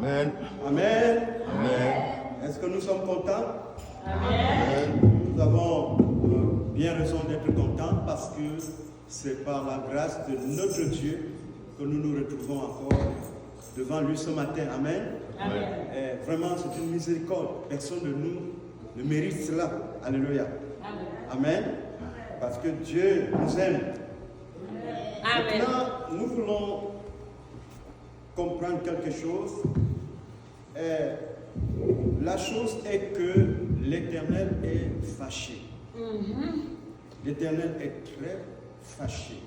Amen. Amen. Amen. Est-ce que nous sommes contents? Amen. Nous avons bien raison d'être contents parce que c'est par la grâce de notre Dieu que nous nous retrouvons encore devant lui ce matin. Amen. Amen. Et vraiment, c'est une miséricorde. Personne de nous ne mérite cela. Alléluia. Amen. Parce que Dieu nous aime. Amen. Maintenant, nous voulons comprendre quelque chose. La chose est que l'Éternel est fâché. L'Éternel est très fâché.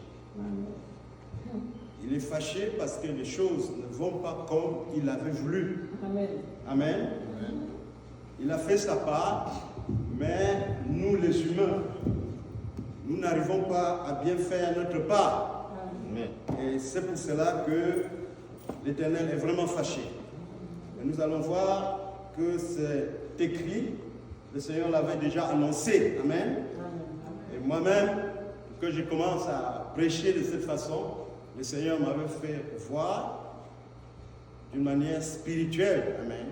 Il est fâché parce que les choses ne vont pas comme il avait voulu. Amen. Amen. Il a fait sa part, mais nous les humains, nous n'arrivons pas à bien faire notre part. Et c'est pour cela que l'Éternel est vraiment fâché. Et nous allons voir que c'est écrit, le Seigneur l'avait déjà annoncé. Amen. Et moi-même, que je commence à prêcher de cette façon, le Seigneur m'avait fait voir d'une manière spirituelle. Amen.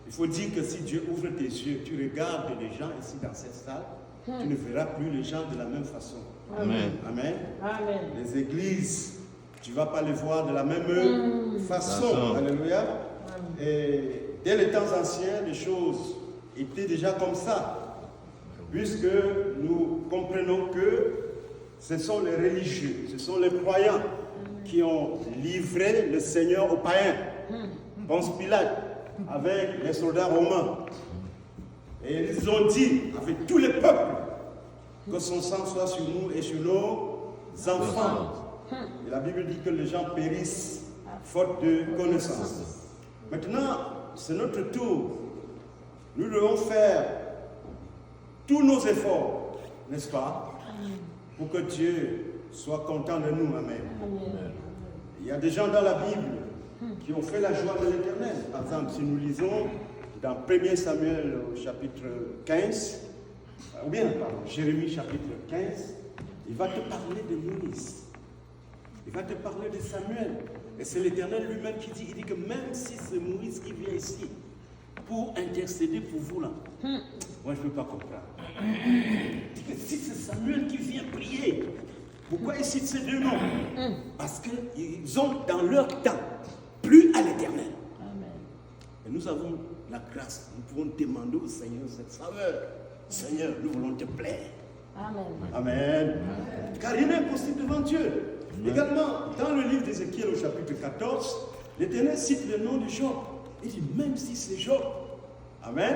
Il faut dire que si Dieu ouvre tes yeux, tu regardes les gens ici dans cette salle, tu ne verras plus les gens de la même façon. Amen. Amen. Amen. Les églises, tu ne vas pas les voir de la même façon. Alléluia. Et dès les temps anciens, les choses étaient déjà comme ça. Puisque nous comprenons que ce sont les religieux, ce sont les croyants qui ont livré le Seigneur aux païens. Ponce Pilate, avec les soldats romains. Et ils ont dit, avec tous les peuples, que son sang soit sur nous et sur nos enfants. Et la Bible dit que les gens périssent faute de connaissance. Maintenant, c'est notre tour. Nous devons faire tous nos efforts, n'est-ce pas, pour que Dieu soit content de nous. Amen. Il y a des gens dans la Bible qui ont fait la joie de l'Éternel. Par exemple, si nous lisons dans 1 Samuel au chapitre 15, ou bien, pardon, Jérémie chapitre 15, il va te parler de Moïse. Il va te parler de Samuel. Et c'est l'Éternel lui-même qui dit, il dit que même si c'est Moïse qui vient ici pour intercéder pour vous là, moi je ne peux pas comprendre. Il dit que si c'est Samuel qui vient prier, pourquoi il cite ces deux noms? Parce qu'ils ont dans leur temps plu à l'Éternel. Et nous avons la grâce, nous pouvons demander au Seigneur cette faveur. Seigneur, nous voulons te plaire. Amen. Amen. Car rien n'est impossible devant Dieu. Également, dans le livre d'Ézéchiel au chapitre 14, l'Éternel cite le nom de Job. Il dit, même si c'est Job, Amen.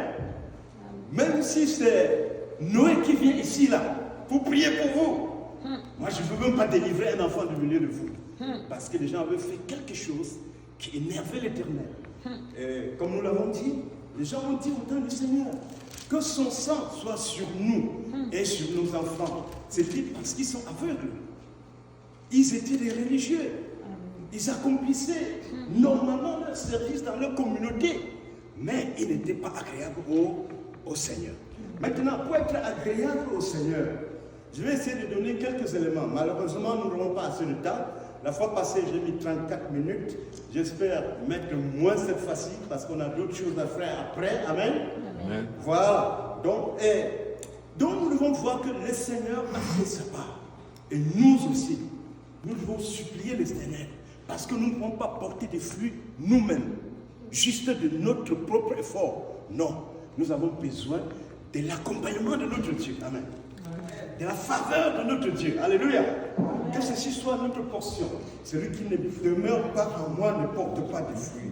Même si c'est Noé qui vient ici, là, pour prier pour vous, moi je ne veux même pas délivrer un enfant du milieu de vous. Parce que les gens avaient fait quelque chose qui énervait l'Éternel. Et comme nous l'avons dit, les gens ont dit au temps du Seigneur, que son sang soit sur nous et sur nos enfants. C'était parce qu'ils sont aveugles. Ils étaient des religieux. Ils accomplissaient normalement leur service dans leur communauté. Mais ils n'étaient pas agréables au Seigneur. Maintenant, pour être agréable au Seigneur, je vais essayer de donner quelques éléments. Malheureusement, nous n'aurons pas assez de temps. La fois passée, j'ai mis 34 minutes. J'espère mettre moins cette fois-ci parce qu'on a d'autres choses à faire après. Amen. Amen. Voilà. Donc, nous devons voir que le Seigneur a fait sa part. Et nous aussi, nous devons supplier le Seigneur. Parce que nous ne pouvons pas porter des fruits nous-mêmes, juste de notre propre effort. Non, nous avons besoin de l'accompagnement de notre Dieu. Amen. De la faveur de notre Dieu. Alléluia. Que ceci soit notre portion. Celui qui ne demeure pas en moi ne porte pas de fruits.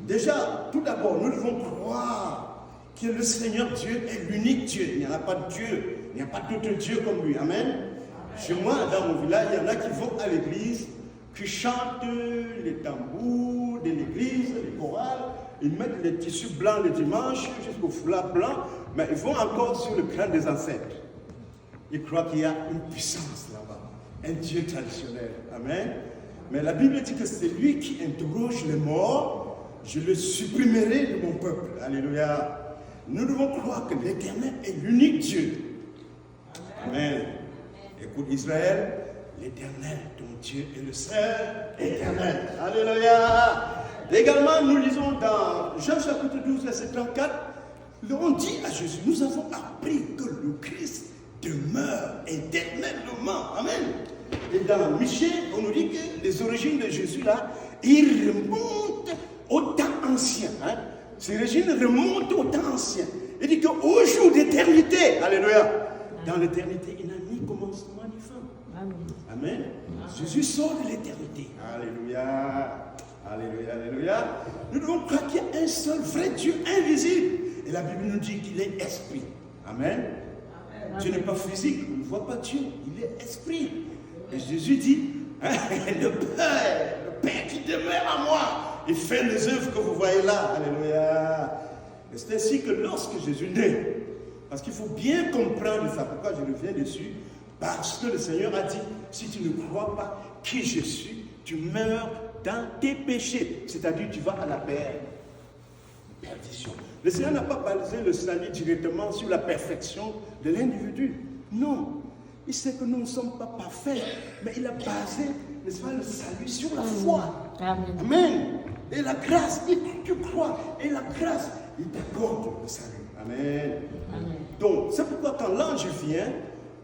Déjà, tout d'abord, nous devons croire que le Seigneur Dieu est l'unique Dieu. Il n'y en a pas de Dieu. Il n'y a pas d'autre Dieu comme lui. Amen. Chez moi, dans mon village, il y en a qui vont à l'église, qui chantent les tambours de l'église, les chorales. Ils mettent les tissus blancs le dimanche jusqu'au foulard blanc, mais ils vont encore sur le crâne des ancêtres. Ils croient qu'il y a une puissance là-bas, un Dieu traditionnel. Amen. Mais la Bible dit que c'est lui qui interroge les morts, je le supprimerai de mon peuple. Alléluia. Nous devons croire que l'Éternel est l'unique Dieu. Amen. Écoute Israël, l'Éternel, ton Dieu est le seul éternel. Alléluia. Également, nous lisons dans Jean chapitre 12, verset 34, on dit à Jésus, nous avons appris que le Christ demeure éternellement. Amen. Et dans Michée, on nous dit que les origines de Jésus là, ils remontent au temps ancien. Hein? Ces origines remontent au temps ancien. Il dit qu'au jour d'éternité, alléluia, dans l'éternité, il n'a ni commencement ni fin. Amen. Amen. Jésus sort de l'éternité. Alléluia. Alléluia, alléluia. Nous devons croire qu'il y a un seul vrai Dieu invisible. Et la Bible nous dit qu'il est esprit. Amen. Dieu n'est pas physique, on ne voit pas Dieu, il est esprit. Et Jésus dit, hein, le Père qui demeure à moi, il fait les œuvres que vous voyez là. Alléluia. Et c'est ainsi que lorsque Jésus naît, parce qu'il faut bien comprendre ça, pourquoi je reviens dessus, parce que le Seigneur a dit, si tu ne crois pas qui je suis, tu meurs dans tes péchés. C'est-à-dire tu vas à la perdition. Le Seigneur n'a pas basé le salut directement sur la perfection de l'individu. Non. Il sait que nous ne sommes pas parfaits, mais il a basé, n'est-ce pas, le salut sur la foi. Amen. Amen. Et la grâce, tu crois, et la grâce, il t'accorde le salut. Amen. Amen. Donc, c'est pourquoi quand l'ange vient,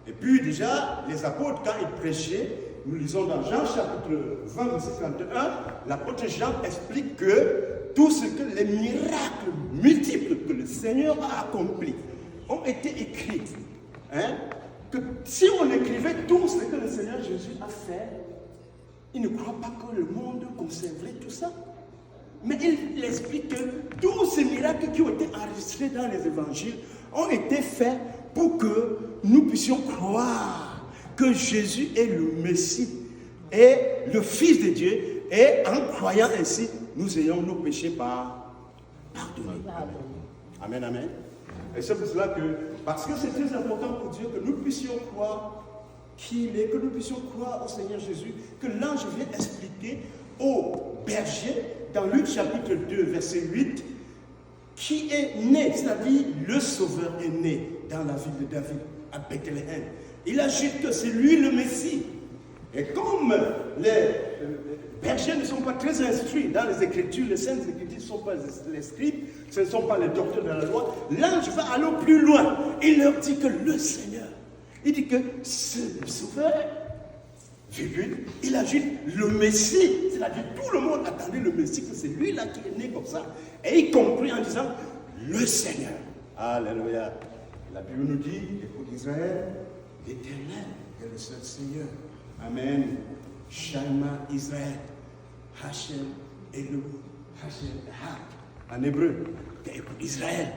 et puis déjà, les apôtres, quand ils prêchaient, nous lisons dans Jean chapitre 20, verset 31, l'apôtre Jean explique que tout ce que les miracles multiples que le Seigneur a accomplis ont été écrits. Hein? Que si on écrivait tout ce que le Seigneur Jésus a fait, il ne croit pas que le monde conserverait tout ça. Mais il explique que tous ces miracles qui ont été enregistrés dans les évangiles ont été faits pour que nous puissions croire que Jésus est le Messie et le Fils de Dieu, et en croyant ainsi, nous ayons nos péchés pardonnés. Amen, amen. Et c'est pour cela que, parce que c'est très important pour Dieu que nous puissions croire qu'il est, que nous puissions croire au Seigneur Jésus, que l'ange vient expliquer aux bergers, dans Luc chapitre 2, verset 8, qui est né, c'est-à-dire le Sauveur est né dans la ville de David, à Bethléem. Il ajoute que c'est lui le Messie. Et comme les bergers ne sont pas très instruits dans les Écritures, les Saintes Écritures ne sont pas les scribes, ce ne sont pas les docteurs de la loi, l'ange va aller plus loin. Il leur dit que le Seigneur, il dit que c'est le Sauveur, il ajoute le Messie, c'est-à-dire tout le monde attendait le Messie, que c'est lui là qui est né comme ça. Et il conclut en disant le Seigneur. Alléluia. La Bible nous dit, écoute Israël, l'Éternel est le seul Seigneur. Amen. Shema Israël. Hashem Elohim. Hashem Echad. En hébreu, écoute Israël,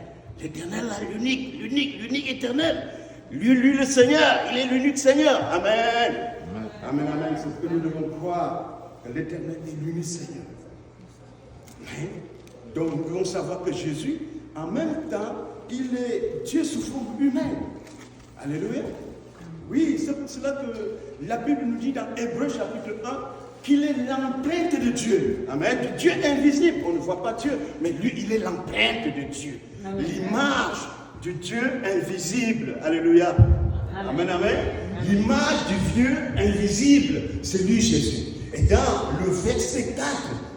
l'Éternel là, l'unique éternel. Lui le Seigneur, il est l'unique Seigneur. Amen. Amen, amen. C'est ce que nous devons croire, que l'Éternel est l'unique Seigneur. Amen. Donc nous devons savoir que Jésus, en même temps, il est Dieu sous forme humaine. Alléluia. Oui, c'est pour cela que la Bible nous dit dans Hébreux chapitre 1 qu'il est l'empreinte de Dieu. Amen. De Dieu invisible. On ne voit pas Dieu, mais lui, il est l'empreinte de Dieu. Amen. L'image de Dieu invisible. Alléluia. Amen, amen. L'image du Dieu invisible, c'est lui Jésus. Et dans le verset 4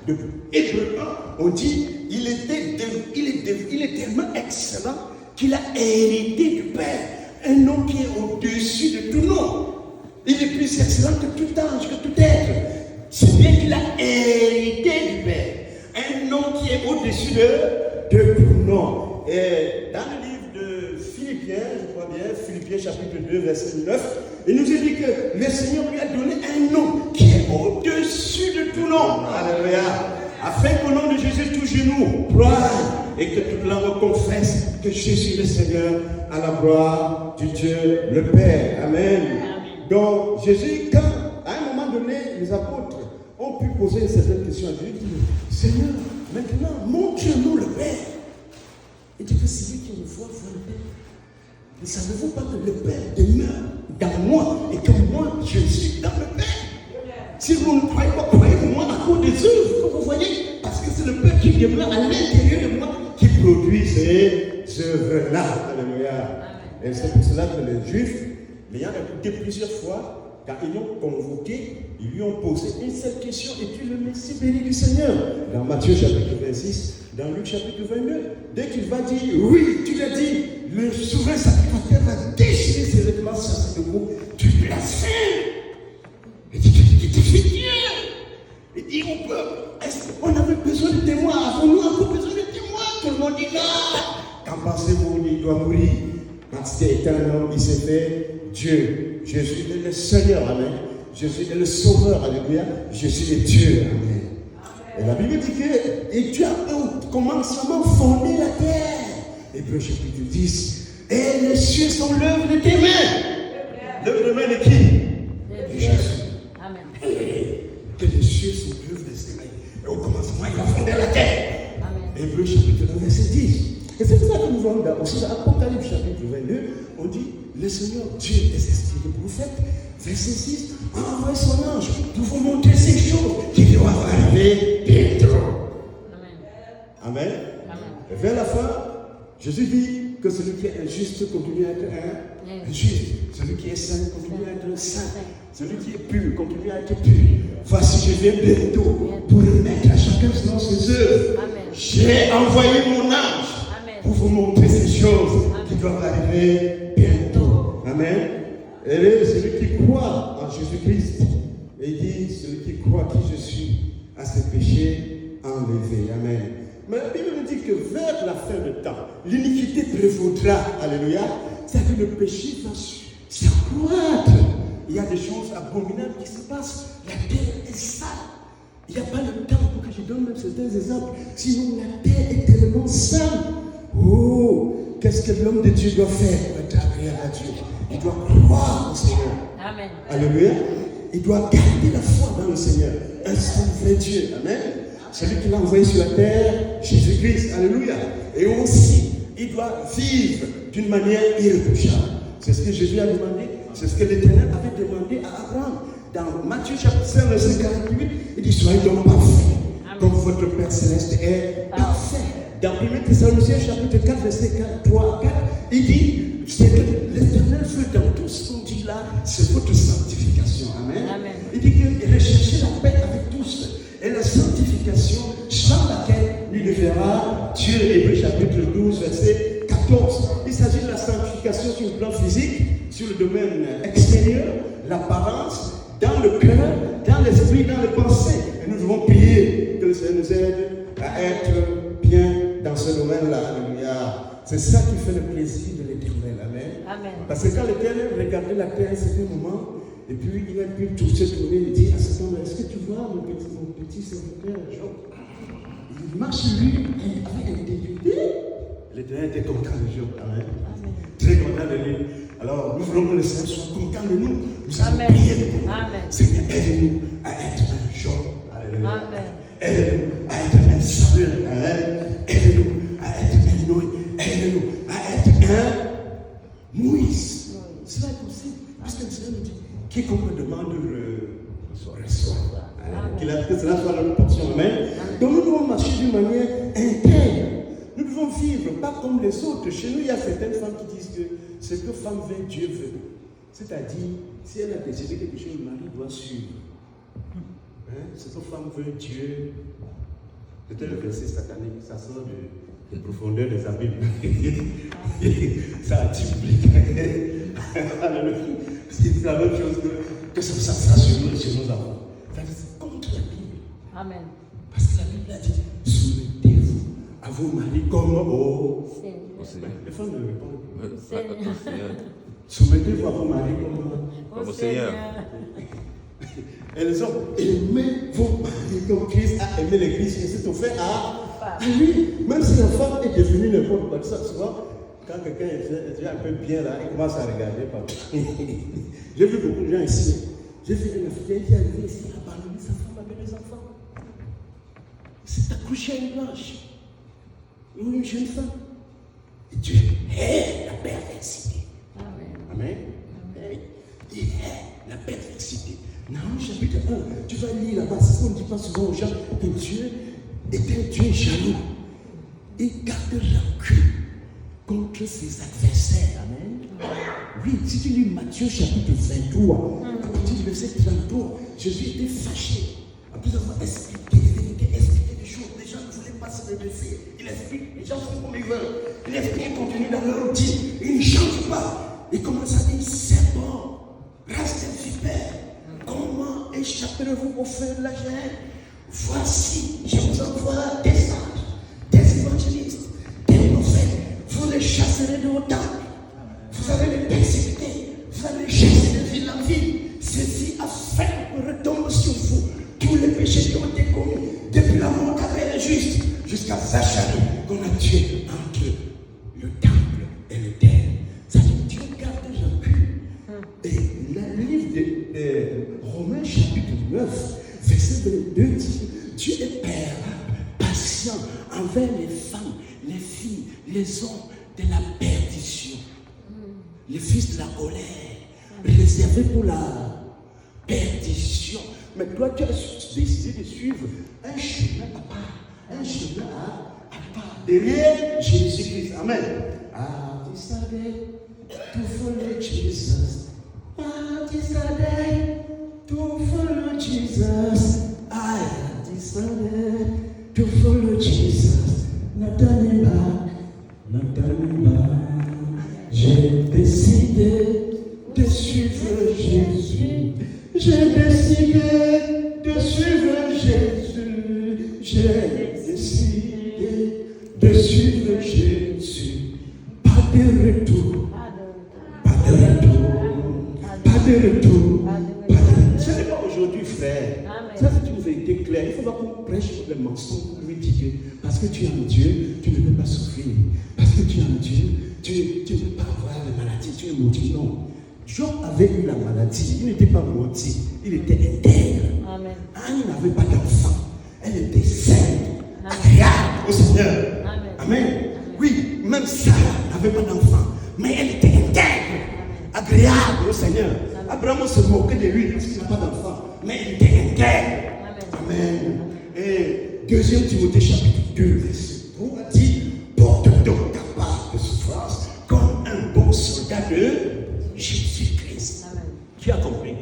de Hébreux 1, on dit il est tellement excellent qu'il a hérité du Père. Un nom qui est au-dessus de tout nom. Il est plus excellent que tout ange, que tout être. C'est bien qu'il a hérité du Père. Un nom qui est au-dessus de tout nom. Et dans le livre de Philippiens, je crois bien, Philippiens chapitre 2, verset 9, il nous a dit que le Seigneur lui a donné un nom qui est au-dessus de tout nom. Alléluia. Afin qu'au nom de Jésus, tout genou ploie et que toute langue confesse que Jésus est le Seigneur, à la gloire du Dieu le Père. Amen. Donc Jésus, quand à un moment donné, les apôtres ont pu poser une certaine question à Jésus, Seigneur, maintenant montre-nous le Père. Il dit que celui qui me voit le Père. Ne savez-vous pas que le Père demeure dans moi et que moi je suis dans le Père? Si vous ne croyez pas, croyez-moi à cause des œuvres que vous voyez, parce que c'est le Père qui demeure à l'intérieur de moi qui produit ces œuvres-là. Alléluia. Et c'est pour cela que les Juifs, l'ayant écouté plusieurs fois, quand ils l'ont convoqué, ils lui ont posé une seule question: es-tu le Messie béni du Seigneur? Dans Matthieu chapitre 26, dans Luc chapitre 22, dès qu'il va dire oui, tu l'as dit, le souverain sacrificateur va déchirer ses vêtements sur ce groupe. Tu blasphèmes! Il dit: tu fais Dieu! Il dit au peuple: est-ce qu'on avait besoin de témoins? Avons-nous encore besoin de témoins? Tout le monde dit non! Qu'en pensez-vous? Il doit mourir. Parce qu'il est un homme, il s'est fait Dieu. Jésus est le Seigneur, amen. Jésus est le Sauveur, alléluia. Jésus est Dieu, amen. Et la Bible dit que et Dieu a au commencement fondé la terre. Hébreux chapitre 10. Et les cieux sont l'œuvre de tes mains. L'œuvre de main de qui? De Jésus. Amen. Que les cieux sont l'œuvre de ses mains. Et au commencement, il a fondé la terre. Amen. Hébreux chapitre 1, verset 10. Et c'est pour ça que nous voyons aussi dans Apocalypse chapitre 22, on dit: le Seigneur Dieu des esprits des prophètes, verset 6, envoie son ange pour vous montrer ces choses qui doivent arriver bientôt. Amen. Amen. Amen. Et vers la fin, Jésus dit que celui qui est injuste continue à être injuste. Celui qui est saint continue à être saint. Celui qui est pur continue à être pur. Voici, je viens bientôt pour remettre à chacun selon ses œuvres. Amen. J'ai envoyé mon ange pour vous montrer ces choses qui doivent arriver bientôt. Amen. Et celui qui croit en Jésus-Christ, et il dit: celui qui croit qui je suis, à ses péchés enlevés. Amen. Mais la Bible nous dit que vers la fin du temps, l'iniquité prévaudra. Alléluia. C'est-à-dire que le péché va s'accroître. Il y a des choses abominables qui se passent. La terre est sale. Il n'y a pas le temps pour que je donne même certains exemples. Sinon, la terre est tellement sale. Oh, qu'est-ce que l'homme de Dieu doit faire pour être agréable à Dieu? Il doit croire au Seigneur. Amen. Alléluia. Il doit garder la foi dans le Seigneur. Un seul vrai Dieu. Amen. Celui qui l'a envoyé sur la terre, Jésus-Christ. Alléluia. Et aussi, il doit vivre d'une manière irréprochable. C'est ce que Jésus a demandé. C'est ce que l'Éternel avait demandé à Abraham. Dans Matthieu chapitre 5, verset 48, il dit: soyez donc parfaits, comme votre Père Céleste est parfait. Dans 1 Thessaloniciens chapitre 4, verset 3 à 4, il dit: c'est que l'Éternel veut dans tout ce qu'on dit là, c'est votre sanctification. Amen. Amen. Il dit que recherchez la paix avec tous et la sanctification sans laquelle il ne verra Dieu. Hébreux chapitre 12, verset 14. Il s'agit de la sanctification sur le plan physique, sur le domaine extérieur, l'apparence, dans le cœur, dans l'esprit, dans les pensées. Et nous devons prier que le Seigneur nous aide à être bien dans ce domaine-là. Alléluia. C'est ça qui fait le plaisir de l'Éternel. Amen. Amen. Parce que quand l'Éternel regardait la terre à un certain moment, et puis il a pu tout se tourner, il dit à cet homme: est-ce que tu vois mon petit serviteur Job? Il marche lui avec intégrité. L'Éternel était content de Job. Amen. Amen. Très content de lui. Alors nous voulons que le Seigneur soit content de nous. Nous allons Amen. prier de nous. Amen. Seigneur, aide-nous à être un Job. Alléluia. Amen. Aide-nous à être un Samuel. Amen. Aide-nous à être un Noé. Aide-nous à être un Moïse. Cela est possible. Parce que le Seigneur nous dit: quiconque me demande reçoit. Que cela soit notre portion. Amen. Donc nous devons marcher d'une manière intègre. Nous devons vivre pas comme les autres. Chez nous, il y a certaines femmes qui disent que ce que femme veut, Dieu veut. C'est-à-dire, si elle a décidé quelque chose, le mari doit suivre. Ce que femme veut, Dieu. C'était le verset satanique, ça sort de profondeur des abîmes. Ça multiplie. Alléluia. C'est la même chose que ça sera sur nous et sur nos enfants. C'est contre la Bible. Amen. Parce que la Bible a dit: soumettez-vous à vos maris comme au Seigneur. Les femmes ne répondent pas. Soumettez-vous à vos maris comme Au Seigneur. Et les hommes, aimez vos maris comme Christ a aimé l'Église et s'est offert à lui. Même si la femme est devenue n'importe quoi, ça souvent, quand quelqu'un est déjà un peu bien là, il commence à regarder par J'ai vu beaucoup de gens ici. J'ai vu une Africaine qui est arrivée ici, a abandonné sa femme avec les enfants. Il s'est accroché à une planche. Une jeune femme. Et Dieu hait la perversité. Amen. Amen. Il hait la perversité. Nahum chapitre 1, tu vas lire là-bas, c'est ce qu'on ne dit pas souvent aux gens, que Dieu est un Dieu jaloux. Il garde rancune contre ses adversaires. Amen. Oui, si tu lis Matthieu chapitre 23, à partir du verset 33, Jésus était fâché. En plus d'avoir expliqué des choses, les gens ne voulaient pas se redresser. Il explique, les gens font comme ils veulent. Il explique, continue dans leur routine. Ils ne changent pas. Il commence à dire, c'est bon, reste vipère. Comment échapperez-vous au feu de la gêne? Voici, je vous envoie des anges, des évangélistes, des prophètes. Vous les chasserez de vos temples. Vous allez les persécuter. Vous allez les chasser de ville en ville. Ceci afin que retombe sur vous tous les péchés qui ont été commis depuis la mort qu'avait le juste jusqu'à Zacharie qu'on a tué entre le temple et le terre. Ça dit Dieu garde les impurs. Et le livre de Romains chapitre 9, verset 22 dit Dieu est père patient envers les femmes, les filles, les hommes de la perdition, les fils de la colère, réservés pour la perdition. Mais toi, tu as décidé de suivre un chemin à part, un chemin à part, derrière Jésus-Christ. Amen. I decided to follow Jesus. I decided to follow Jesus. I decided to follow Jesus. Not turning back, not turning back. J'ai décidé de suivre Jésus. J'ai décidé de suivre Jésus. J'ai décidé de suivre Jésus. Pas de retour. Pas de retour. Pas de retour. Pas de retour. Ce n'est pas aujourd'hui, frère. Ça, c'est une vérité claire. Il ne faut pas qu'on prêche le mensonge pour lui dire parce que tu es en Dieu, tu ne peux pas souffrir. Parce que tu es en Dieu, tu ne peux pas avoir la maladie. Tu es maudit. Non. Job avait eu la maladie, il n'était pas maudit, il était intègre. Anne n'avait pas d'enfant, elle était sainte, agréable au Seigneur. Amen. Oui, même Sarah n'avait pas d'enfant, mais elle était intègre, agréable au Seigneur. Abraham se moquait de lui parce qu'il n'a pas d'enfant, mais il était intègre. Amen. Et 2 Timothée chapitre 2, verset 3 dit porte donc ta part de souffrance comme un bon soldat de Jésus-Christ. Qui a compris?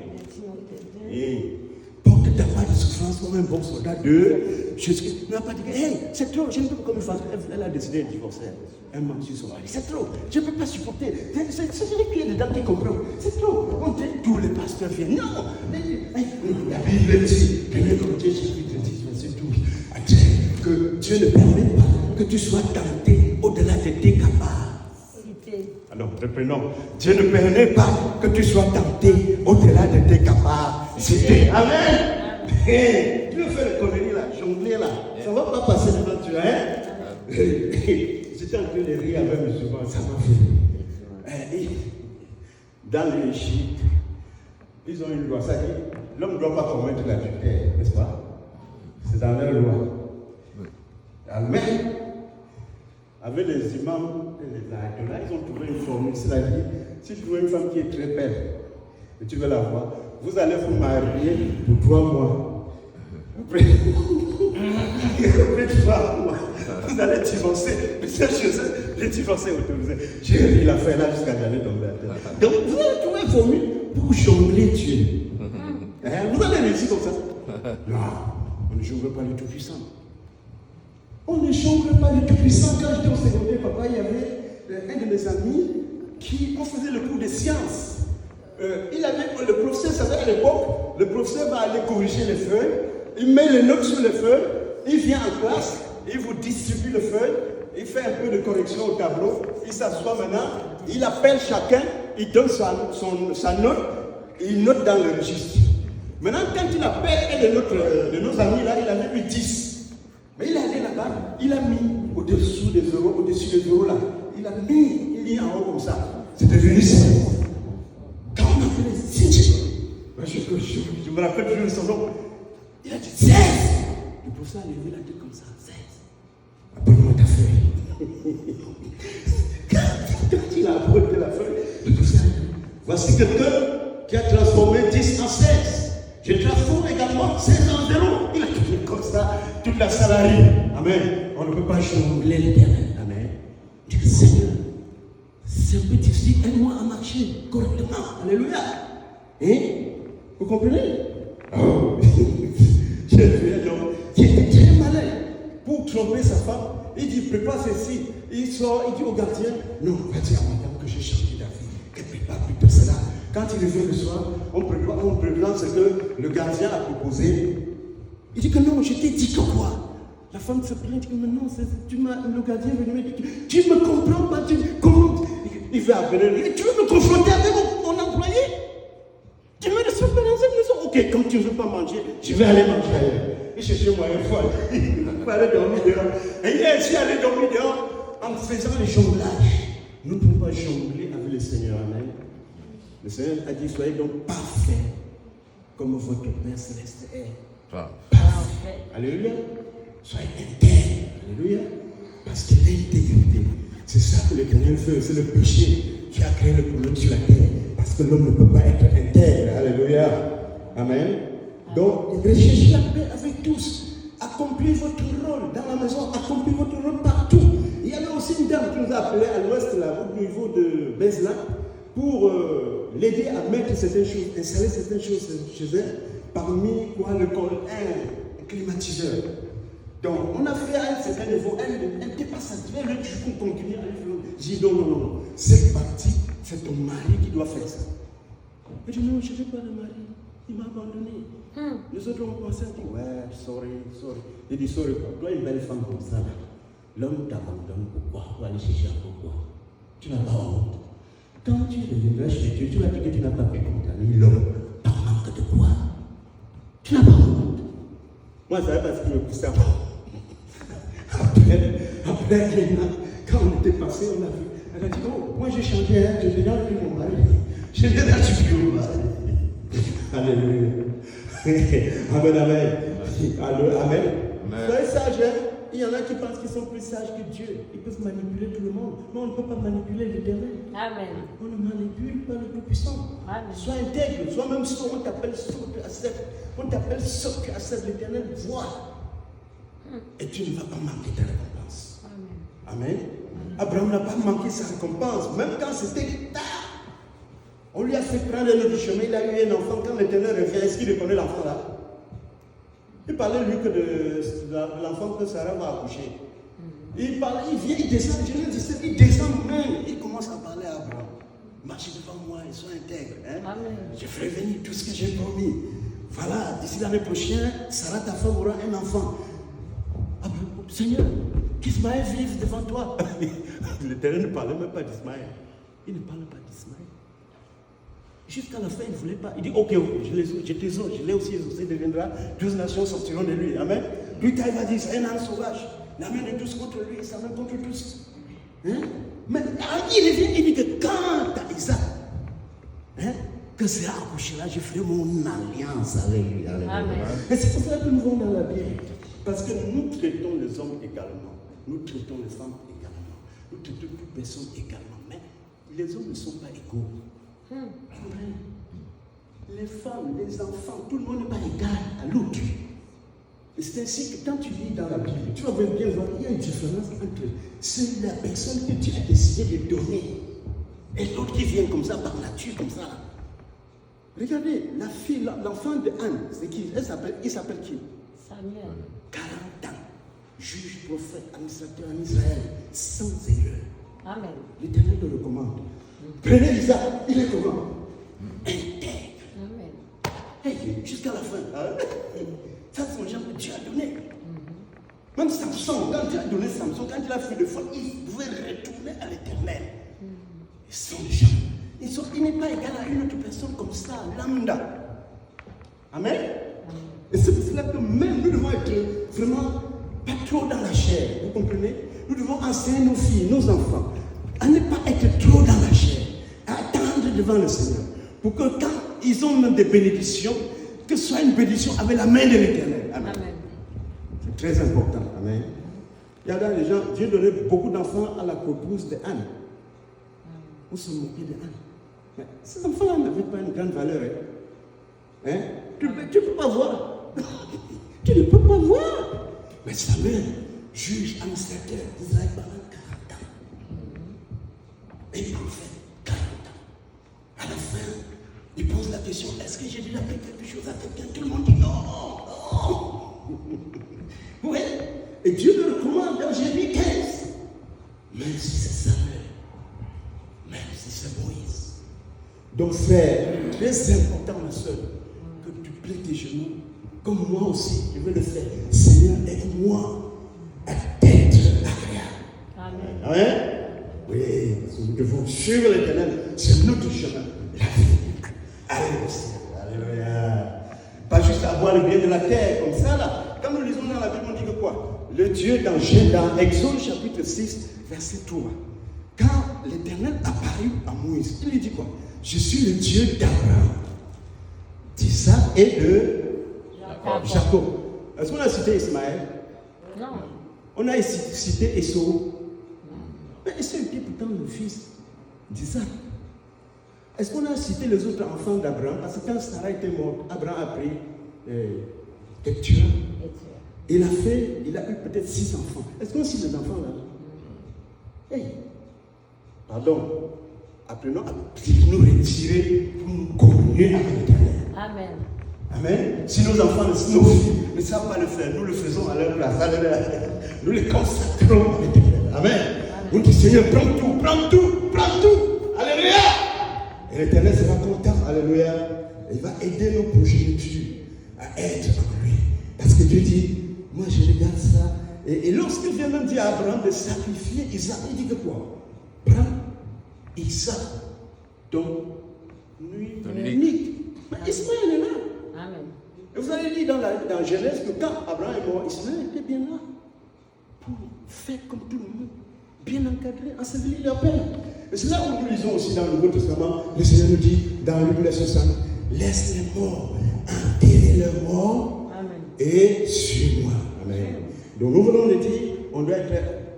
Et porte ta part de souffrance comme un bon soldat de Jésus-Christ. Il n'a pas dit, hey, c'est trop, je ne peux pas comme faire. Elle a décidé de divorcer. Un manque sur son mari. C'est trop, je ne peux pas supporter. C'est celui qui est dedans qui comprend. C'est trop. On dit, tous les pasteurs viennent. Non, la Bible dit, 1 Corinthiens chapitre 10, verset 12, que Dieu ne permet pas que tu sois tenté au-delà de tes capables. Alors, reprenons. Dieu ne permet pas que tu sois tenté au-delà de tes capacités. Amen. Hey, tu veux faire le conneries là, jongler là. Ça ne va pas passer devant toi, hein? J'étais en train de rire avec mes souvent, ça m'a fait. Dans l'Égypte, ils ont une loi. Ça dit, l'homme ne doit pas commettre l'adultère, n'est-ce pas? C'est dans leur loi. Amen. Avec les imams et les ayatollahs, ils ont trouvé une formule. C'est-à-dire, si tu vois une femme qui est très belle et tu veux la voir, vous allez vous marier pour 3 mois. Après 3 mois, vous allez divorcer. Mais cette chose, les divorcés autorisés. J'ai ri l'affaire là jusqu'à j'allais tomber à terre. Donc, vous allez trouver une formule pour jongler Dieu. Vous allez réussir comme ça. Non, on ne jongle pas le Tout-Puissant. On ne jongle pas le Tout-Puissant. Quand j'étais au secondaire, papa, il y avait un de mes amis qui, on faisait le cours de sciences. Il avait le professeur, ça à l'époque, le professeur va aller corriger les feuilles, il met les notes sur les feuilles, il vient en classe, il vous distribue les feuilles, il fait un peu de correction au tableau, il s'assoit maintenant, il appelle chacun, il donne sa note, il note dans le registre. Maintenant, quand il appelle un de nos amis là, il avait eu 10. Mais il est allé là-bas, il a mis au-dessous des euros là, il a mis en haut comme ça. C'est devenu 5. Quand on a fait les signes, je me rappelle toujours son nom, il a dit 16. Le professeur a levé la tête comme ça, 16. Apporte-moi ta feuille. Quand il a apporté la feuille, le professeur a dit, voici quelqu'un qui a transformé 10 en 16. Je transforme également 16 en 0. Il a tourné comme ça, toute la salariée. Amen. On ne peut pas jongler l'éternel. Amen. Dieu Seigneur, c'est un peu difficile, aide-moi à marcher correctement. Alléluia. Hein? Vous comprenez? Oh, j'ai vu un homme qui était très malin pour tromper sa femme. Il dit, prépare ceci. Il sort, il dit au gardien, non, va dire à madame que j'ai changé d'avis. Qu'elle prépare plutôt cela. Quand il revient le soir, on prépare ce que le gardien a proposé. Il dit que non, je t'ai dit que quoi? La femme se plaint, dit que mais non, le gardien est venu me dire que tu ne me comprends pas, comment? Il veut appeler, tu veux me confronter avec mon employé? Tu me reçois pas dans cette maison? Ok, comme tu ne veux pas manger, je vais aller manger ailleurs. Et chercher moi une fois, il va aller dormir dehors. Et il est allé dormir dehors en faisant le jonglage. Nous ne pouvons pas jongler avec le Seigneur, amen. Le Seigneur a dit, soyez donc parfaits, comme votre Père Céleste est. Parfait. Alléluia. Soyez intègre. Alléluia. Parce que l'intégrité, c'est ça que l'Éternel veut. C'est le péché qui a créé le problème sur la terre. Parce que l'homme ne peut pas être intègre. Alléluia. Amen. Donc, recherchez la paix avec tous. Accomplissez votre rôle dans la maison. Accomplissez votre rôle partout. Il y avait aussi une dame qui nous a appelé à l'ouest, là, au niveau de Bezla, pour l'aider à mettre certaines choses, installer certaines choses chez elle, parmi quoi le col, un climatiseur. Donc, on a fait à un certain niveau, elle n'était pas satisfaite, elle dit qu'on continue à aller. J'ai dit non, cette partie, c'est ton mari qui doit faire ça. Elle dit non, je ne veux pas le mari, il m'a abandonné. Les autres ont pensé, ouais, sorry. J'ai dit sorry, quoi. Toi, une belle femme comme ça, l'homme t'abandonne pourquoi? Pour aller chercher un pourquoi? Tu n'as pas honte. Quand tu deviendras chez Dieu, tu vas dire que tu n'as pas pu condamner l'homme par manque de quoi? Tu n'as pas honte. Moi, ça va parce qu'il me poussait à voir. Après, quand on était passé, on a vu. Elle a dit, oh, moi j'ai changé, hein, j'ai déjà pris mon mari. J'ai déjà tué mon mari. Alléluia. Amen. Soyez sages, hein. Il y en a qui pensent qu'ils sont plus sages que Dieu. Ils peuvent manipuler tout le monde. Mais on ne peut pas manipuler l'Éternel. Amen. On ne manipule pas le Tout-Puissant. Sois intègre. Sois même sourd. On t'appelle sourd, tu acceptes. On t'appelle sourd, tu acceptes. L'Éternel voit. Et tu ne vas pas manquer ta récompense. Amen. Abraham n'a pas manqué sa récompense. Même quand c'était tard. On lui a fait prendre le chemin. Il a eu un enfant. Quand l'Éternel revient, est-ce qu'il reconnaît l'enfant là? Il parlait lui que de l'enfant que Sarah va accoucher. Il parle, il vient, il descend, Genèse 17, il descend même, il commence à parler à Abraham. Marchez devant moi et sois intègre. Hein? Je ferai venir tout ce que j'ai promis. Voilà, d'ici l'année prochaine, Sarah, ta femme, aura un enfant. Abraham, Seigneur, qu'Ismaël vive devant toi. L'Éternel ne parlait même pas d'Ismaël. Il ne parle pas d'Ismaël. Jusqu'à la fin, il ne voulait pas. Il dit, ok, je t'exauce, je l'ai aussi exaucé, deviendra, 12 nations sortiront de lui. Amen. Plus tard, il va dire, c'est un âne sauvage. La main de tous contre lui, sa main contre tous. Hein? Mais il revient, il dit que quand à Isaac, hein, que sera accouché là, je ferai mon alliance avec lui. Amen. Et c'est pour ça que nous vont dans la Bible. Parce que nous traitons les hommes également. Nous traitons les femmes également. Nous traitons toute personne également. Mais les hommes ne sont pas égaux. Les femmes, les enfants, tout le monde n'est pas égal à l'autre. Et c'est ainsi que quand tu lis dans la Bible, tu vas bien voir qu'il y a une différence entre c'est la personne que tu as décidé de donner et l'autre qui vient comme ça, par nature, comme ça. Regardez, la fille, l'enfant de Anne, c'est qui? Il s'appelle qui? Samuel. 40 ans, juge, prophète, administrateur en Israël, sans erreur. Amen. L'Éternel le recommande. Prenez Isaac, il est comment? Intègre. Amen. Hey, jusqu'à la fin. Ça, c'est les gens que Dieu a donné. Même Samson, quand Dieu a donné Samson, quand il a fait le foi, il pouvait retourner à l'Éternel. Ils sont des gens. Il n'est pas égal à une autre personne comme ça, lambda. Amen. Et c'est pour cela que même nous devons être vraiment pas trop dans la chair. Vous comprenez? Nous devons enseigner nos filles, nos enfants, à ne pas être trop dans la chair, à attendre devant le Seigneur. Pour que quand ils ont même des bénédictions, que ce soit une bénédiction avec la main de l'Éternel. Amen. Amen. C'est très important. Amen. Il y a des gens, Dieu donnait beaucoup d'enfants à la copouse de Anne. On se moquait de Anne. Mais ces enfants-là n'avaient pas une grande valeur. Hein? Tu ne peux pas voir. Tu ne peux pas voir. Mais Samuel, juge, administrateur d'Israël pendant 40 ans. Et les prophètes, 40 ans. À la fin, il pose la question, est-ce que j'ai déjà fait quelque chose à quelqu'un? Tout le monde dit non, non. Oui. Et Dieu le recommande dans Jérémie 15. Même si c'est Samuel, même si c'est Moïse. Donc c'est très important, ma soeur, que tu plies tes genoux, comme moi aussi, je veux le faire. Seigneur, aide-moi à être agréable. Amen. Amen. Oui, parce que nous devons suivre l'Éternel. C'est notre chemin. La vie. Alléluia. Pas juste avoir le bien de la terre comme ça là. Comme nous lisons dans la Bible, on dit que quoi? Le Dieu dans Exode chapitre 6, verset 3. Quand l'Éternel apparut à Moïse, il lui dit quoi? Je suis le Dieu d'Abraham, d'Isaac et de Jacob. Est-ce qu'on a cité Ismaël? Non. On a cité Esau. Mais Esau était pourtant le fils d'Isaac. Est-ce qu'on a cité les autres enfants d'Abraham? Parce que quand Sarah était morte, Abraham a pris Ketura. Il a eu peut-être 6 enfants. Est-ce qu'on cite les enfants là? Hey. Pardon. Apprenons à nous retirer pour nous communier avec l'Éternel. Amen. Amen. Si nos enfants, nos filles ne savent pas le faire, nous le faisons à leur place. Nous les consacrons à l'Éternel. Amen. On dit Seigneur, prends tout, prends tout, prends tout. Alléluia. Et l'Éternel sera content. Alléluia. Et il va aider nos progénitures à être en lui. Parce que Dieu dit, moi je regarde ça. Et lorsqu'il vient même dire à Abraham de sacrifier Isaac, il dit que quoi? Prends Isaac, ton unique. Mais Ismaël est là. Amen. Et vous avez dit dans Genèse que quand Abraham est mort, Ismaël était bien là. Pour faire comme tout le monde. Bien encadré, ensevelir leur père. Et c'est là où nous lisons aussi dans le Nouveau Testament, le Seigneur nous dit dans Luc 60, laisse les morts enterrer leurs morts. Amen. Et suis-moi. Amen. Donc nous voulons le dire, on doit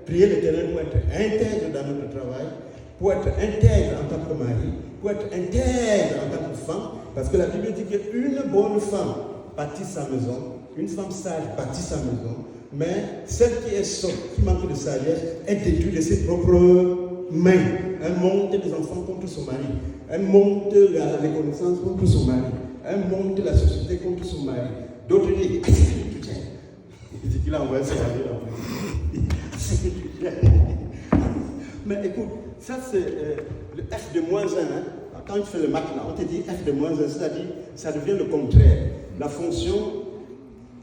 prier l'Éternel pour être intègre dans notre travail, pour être intègre en tant que mari, pour être intègre en tant que femme, parce que la Bible dit qu'une bonne femme bâtit sa maison, une femme sage bâtit sa maison, mais celle qui est sotte, qui manque de sagesse, est détruite de ses propres mains. Elle monte des enfants contre son mari, elle monte la reconnaissance contre son mari, elle monte la société contre son mari. D'autres disent, il dit qu'il a envoyé son mari là. Mais écoute, ça c'est le F de moins 1. Hein. Quand tu fais le math là, on te dit F de moins 1, c'est-à-dire ça devient le contraire. La fonction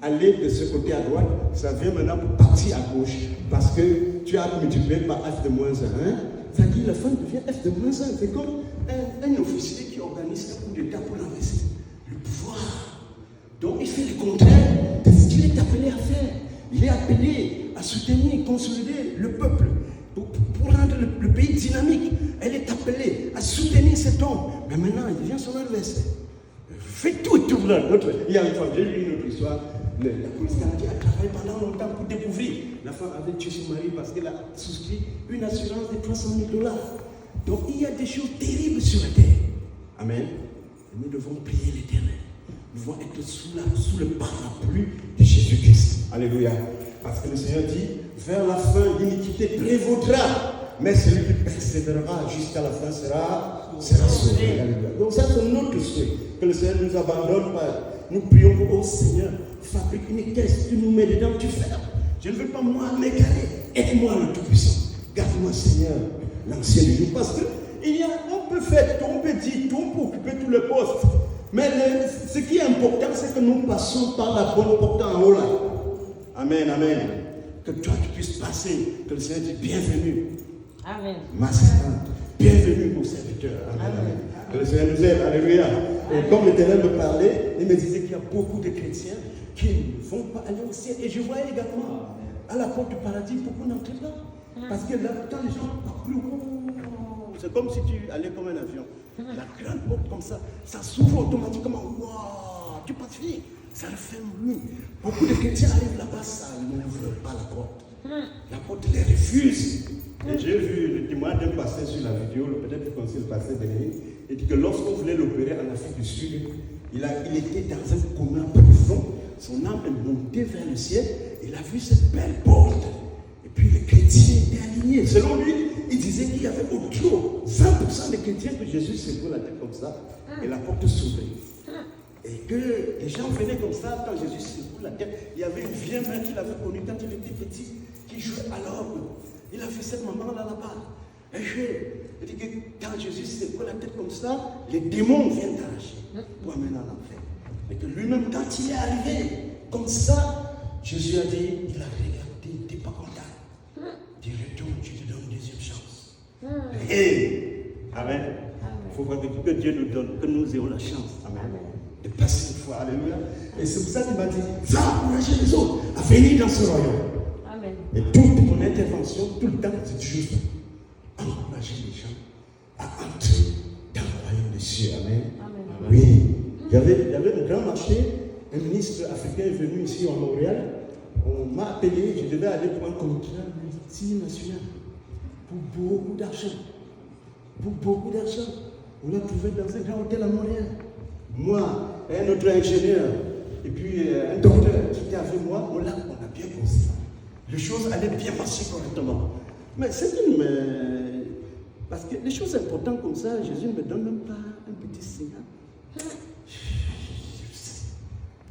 aller de ce côté à droite, ça vient maintenant pour partir à gauche. Parce que tu as multiplié par F de moins 1. Hein. Ça dit la fin devient F de moins 1. C'est comme un officier qui organise un coup d'État pour l'envahir. Le pouvoir. Donc il fait le contraire de ce qu'il est appelé à faire. Il est appelé à soutenir, consolider le peuple. Pour rendre le pays dynamique, elle est appelée à soutenir cet homme. Mais maintenant, il vient son adversaire. Fais tout et tout là. Il y a une fois, j'ai lu une autre histoire. La police canadienne a travaillé pendant longtemps pour découvrir. La femme avait tué son mari parce qu'elle a souscrit une assurance de $300,000. Donc il y a des choses terribles sur la terre. Amen. Et nous devons prier l'Éternel. Nous devons être sous le parapluie de Jésus-Christ. Alléluia. Parce que le Seigneur dit, vers la fin, l'iniquité prévaudra, mais celui qui persévérera jusqu'à la fin sera sauvé. Alléluia. Donc ça c'est notre souhait, que le Seigneur ne nous abandonne pas. Nous prions pour, oh Seigneur, fabrique une caisse, tu nous mets dedans, tu fermes. Je ne veux pas moi m'égarer. Aide-moi le Tout-Puissant. Garde-moi Seigneur, l'ancien de nous. Parce que on peut faire tout, on peut dire tout, on peut occuper tout le poste. Mais ce qui est important, c'est que nous passons par la bonne porte en haut là. Amen, amen. Que toi tu puisses passer, que le Seigneur dise bienvenue. Amen. Ma servante, bienvenue mon serviteur. Amen, amen. Que le Seigneur nous aide, alléluia. Et comme l'Éternel me parlait, il me disait qu'il y a beaucoup de chrétiens qui ne vont pas aller au ciel. Et je voyais également à la porte du paradis, beaucoup n'entrent pas. Parce que là, quand les gens parcourent, c'est comme si tu allais comme un avion. La grande porte comme ça s'ouvre automatiquement. Waouh, tu passes vite. Ça le fait lui. Beaucoup de chrétiens arrivent là-bas, ça n'ouvre pas la porte. La porte les refuse. Et j'ai vu le témoin d'un pasteur sur la vidéo, peut-être qu'on sait le pasteur Bénédicte, il dit que lorsqu'on voulait l'opérer en Afrique du Sud, il était dans un coma profond, son âme est montée vers le ciel, il a vu cette belle porte. Et puis les chrétiens étaient alignés. Selon lui, il disait qu'il y avait autour 20% des chrétiens que Jésus secouait la tête comme ça et la porte s'ouvrait. Et que les gens venaient comme ça, quand Jésus secoue la tête, il y avait une vieille mère qu'il avait connue quand il était petit, qui jouait à l'orgue. Il a fait cette maman-là là-bas. Elle jouait. Il dit que quand Jésus secoue la tête comme ça, les démons viennent t'arracher pour amener à l'enfer. Et que lui-même, quand il est arrivé comme ça, Jésus a dit, il a regardé, il n'était pas content. Il retourne, tu te donnes une deuxième chance. Hey. Amen. Il faut voir que Dieu nous donne, que nous ayons la chance. Amen. De passer une fois. Alléluia. Et c'est pour ça qu'il m'a dit, va encourager les autres à venir dans ce royaume. Amen. Et toute mon intervention, tout le temps, c'est juste encourager les gens à entrer dans le royaume des cieux. Amen. Amen. Oui. Il y avait un grand marché. Un ministre africain est venu ici à Montréal. On m'a appelé, je devais aller pour un contrat multinational. Pour beaucoup d'argent. Pour beaucoup d'argent. On l'a trouvé dans un grand hôtel à Montréal. Moi, un autre ingénieur, et puis un docteur qui était avec moi, on a bien pensé. Les choses allaient bien marcher correctement. Mais c'est une. Parce que les choses importantes comme ça, Jésus ne me donne même pas un petit signal.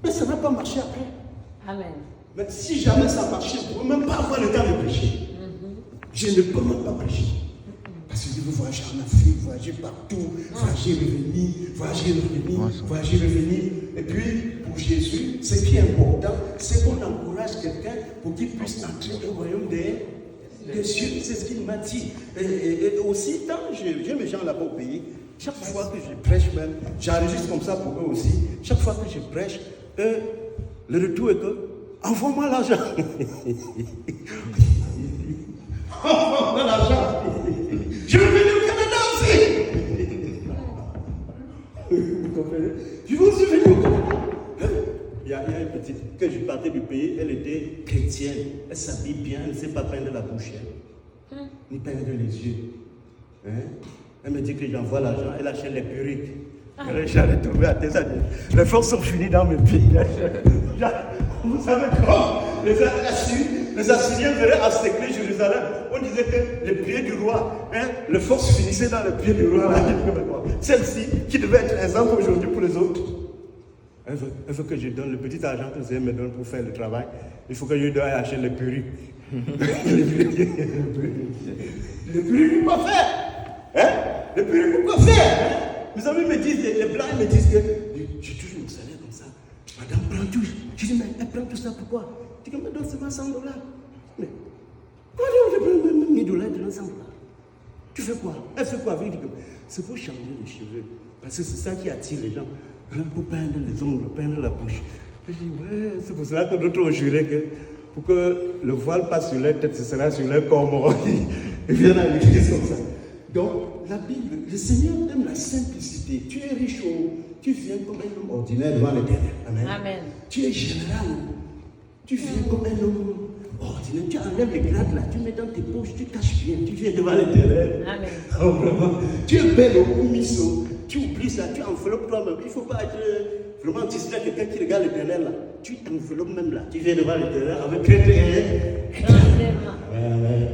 Mais ça n'a pas marché après. Amen. Mais si jamais ça marchait, je ne peux même pas avoir le temps de prêcher. Je ne peux même pas prêcher. Parce que je veux voyager en Afrique, voyager partout, voyager, revenir. Et puis, pour Jésus, ce qui est important, c'est qu'on encourage quelqu'un pour qu'il puisse entrer au royaume des cieux. C'est ce qu'il m'a dit. Et aussi, quand j'ai mes gens là-bas au pays, chaque fois que je prêche même, j'enregistre comme ça pour eux aussi. Chaque fois que je prêche, le retour est que, envoie-moi l'argent. Envoie-moi l'argent. Je veux venir au Canada aussi. Vous comprenez? Je veux aussi venir au Canada. Il y a une petite, quand je partais du pays, elle était chrétienne. Elle s'habille bien, elle ne sait pas peindre la bouche, ni peindre les yeux. Elle me dit que j'envoie l'argent, elle achète les perruques. J'allais trouver à tes années. Les forces sont finies dans mes pays. Vous savez quoi? Les Assyriens venaient encercler Jérusalem. On disait que les pieds du roi, les forces finissaient dans les pieds du roi. Celle-ci, qui devait être exemple aujourd'hui pour les autres, elle veut que je donne le petit argent que Zé me donne pour faire le travail. Il faut que je dois acheter les perruques. Les perruques, pourquoi faire? Les perruques, pourquoi faire? Mes amis me disent, les blancs me disent que j'ai toujours mon salaire comme ça. Madame prend tout. Je dis, mais elle prend tout ça pourquoi? Je dis, mais donne seulement $100. Mais pourquoi je prends même $1000 de $100? Tu fais quoi? Elle fait quoi avec? C'est pour changer les cheveux. Parce que c'est ça qui attire les gens. Pour peindre les ongles, peindre la bouche. Je dis, ouais, c'est pour cela que d'autres ont juré que pour que le voile passe sur leur tête, ce sera sur leur corps. Ils viennent à l'église comme ça. Donc, la Bible, le Seigneur aime la simplicité. Tu es riche, tu viens comme un homme ordinaire devant l'Éternel. Amen. Amen. Tu es général. Tu viens comme un homme ordinaire. Tu enlèves les grades là, tu mets dans tes poches, tu caches bien. Tu viens devant l'Éternel. Amen. Oh, vraiment. Tu es belle au miso. Tu oublies ça, tu enveloppes toi-même. Il ne faut pas être vraiment distrait quelqu'un qui regarde l'Éternel là. Tu enveloppes même là. Tu viens devant l'Éternel avec Amen. Amen.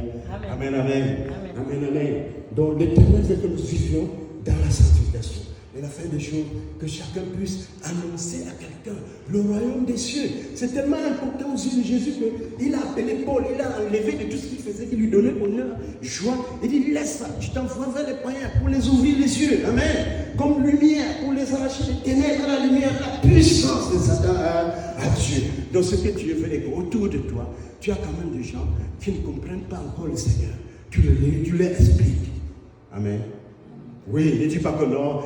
Amen. Amen. Donc l'Éternel veut que nous vivions dans la sanctification. Et la fin des choses, que chacun puisse annoncer à quelqu'un le royaume des cieux. C'est tellement important aux yeux de Jésus qu'il a appelé Paul, il a enlevé de tout ce qu'il faisait, qu'il lui donnait honneur, joie. Il dit, laisse ça, je t'envoie vers les païens pour les ouvrir les yeux. Amen. Comme lumière, pour les arracher des ténèbres à la lumière, la puissance de Satan à Dieu. Donc ce que Dieu veut est qu'autour de toi, tu as quand même des gens qui ne comprennent pas encore le Seigneur. Tu les expliques. Amen. Oui, ne dis pas que non,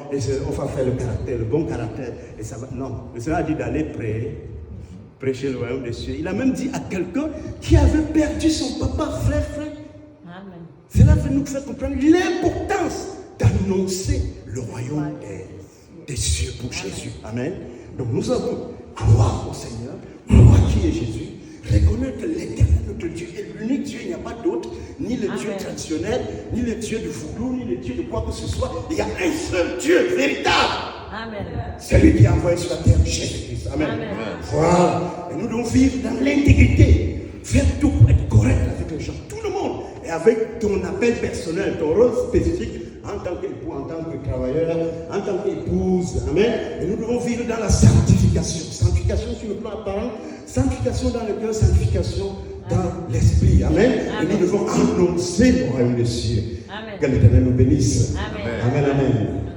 on va faire le bon caractère, et ça va. Non, le Seigneur a dit d'aller prêcher le royaume des cieux. Il a même dit à quelqu'un qui avait perdu son papa, frère. Amen. Cela veut nous faire comprendre l'importance d'annoncer le royaume des cieux pour Jésus. Amen. Donc nous avons croire au Seigneur, croire qui est Jésus, reconnaître que l'Éternel, notre Dieu, est l'unique Dieu, il n'y a pas d'autre, ni le Dieu traditionnel, ni le Dieu du voodoo, ni le Dieu de quoi que ce soit. Il y a un seul Dieu véritable. Amen. C'est lui qui a envoyé sur la terre Jésus-Christ. Amen. Amen. Voilà. Et nous devons vivre dans l'intégrité, faire tout pour être correct avec les gens. Tout le monde et avec ton appel personnel, ton rôle spécifique en tant qu'époux, en tant que travailleur, en tant qu'épouse. Amen. Et nous devons vivre dans la sanctification. Sanctification sur le plan apparent, sanctification dans le cœur, sanctification dans l'esprit. Amen. Et nous devons annoncer le royaume des cieux. Amen. Que l'Éternel nous bénisse. Amen. Amen. Amen.